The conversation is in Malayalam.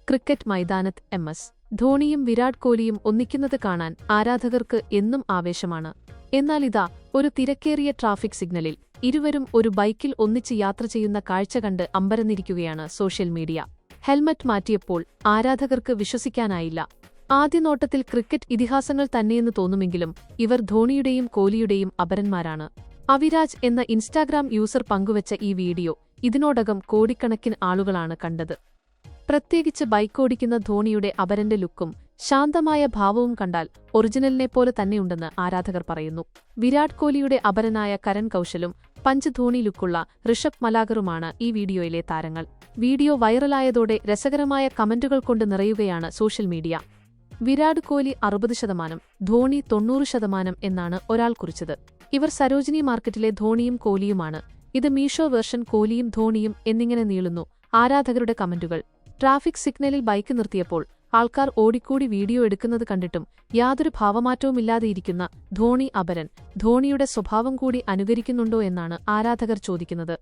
ക്രിക്കറ്റ് മൈതാനത്ത് ധോണിയും വിരാട് കോഹ്ലിയും ഒന്നിക്കുന്നത് കാണാൻ ആരാധകർക്ക് എന്നും ആവേശമാണ്. എന്നാൽ ഇതാ ഒരു തിരക്കേറിയ ട്രാഫിക് സിഗ്നലിൽ ഇരുവരും ഒരു ബൈക്കിൽ ഒന്നിച്ച് യാത്ര ചെയ്യുന്ന കാഴ്ച കണ്ട് അമ്പരന്നിരിക്കുകയാണ് സോഷ്യൽ മീഡിയ. ഹെൽമറ്റ് മാറ്റിയപ്പോൾ ആരാധകർക്ക് വിശ്വസിക്കാനായില്ല. ആദ്യനോട്ടത്തിൽ ക്രിക്കറ്റ് ഇതിഹാസങ്ങൾ തന്നെയെന്ന് തോന്നുമെങ്കിലും ഇവർ ധോണിയുടെയും കോഹ്ലിയുടെയും അപരന്മാരാണ്. അവിരാജ് എന്ന ഇൻസ്റ്റാഗ്രാം യൂസർ പങ്കുവച്ച ഈ വീഡിയോ ഇതിനോടകം കോടിക്കണക്കിന് ആളുകളാണ് കണ്ടത്. പ്രത്യേകിച്ച് ബൈക്കോടിക്കുന്ന ധോണിയുടെ അപരന്റെ ലുക്കും ശാന്തമായ ഭാവവും കണ്ടാൽ ഒറിജിനലിനെപ്പോലെ തന്നെയുണ്ടെന്ന് ആരാധകർ പറയുന്നു. വിരാട് കോഹ്ലിയുടെ അപരനായ കരൺ കൗശലും പഞ്ച് ധോണി ലുക്കുള്ള ഋഷഭ് മലാഗറുമാണ് ഈ വീഡിയോയിലെ താരങ്ങൾ. വീഡിയോ വൈറലായതോടെ രസകരമായ കമന്റുകൾ കൊണ്ട് നിറയുകയാണ് സോഷ്യൽ മീഡിയ. വിരാട് കോഹ്ലി 60%, ധോണി 90% എന്നാണ് ഒരാൾ കുറിച്ചത്. ഇവർ സരോജിനി മാർക്കറ്റിലെ ധോണിയും കോഹ്ലിയുമാണ്. ഇത് മീഷോ വേർഷൻ കോഹ്ലിയും ധോണിയും എന്നിങ്ങനെ നീളുന്നു ആരാധകരുടെ കമന്റുകൾ. ട്രാഫിക് സിഗ്നലിൽ ബൈക്ക് നിർത്തിയപ്പോൾ ആൾക്കാർ ഓടിക്കൂടി വീഡിയോ എടുക്കുന്നത് കണ്ടിട്ടും യാതൊരു ഭാവമാറ്റവുമില്ലാതെയിരിക്കുന്ന ധോണി അപരൻ ധോണിയുടെ സ്വഭാവം കൂടി അനുകരിക്കുന്നുണ്ടോ എന്നാണ് ആരാധകർ ചോദിക്കുന്നത്.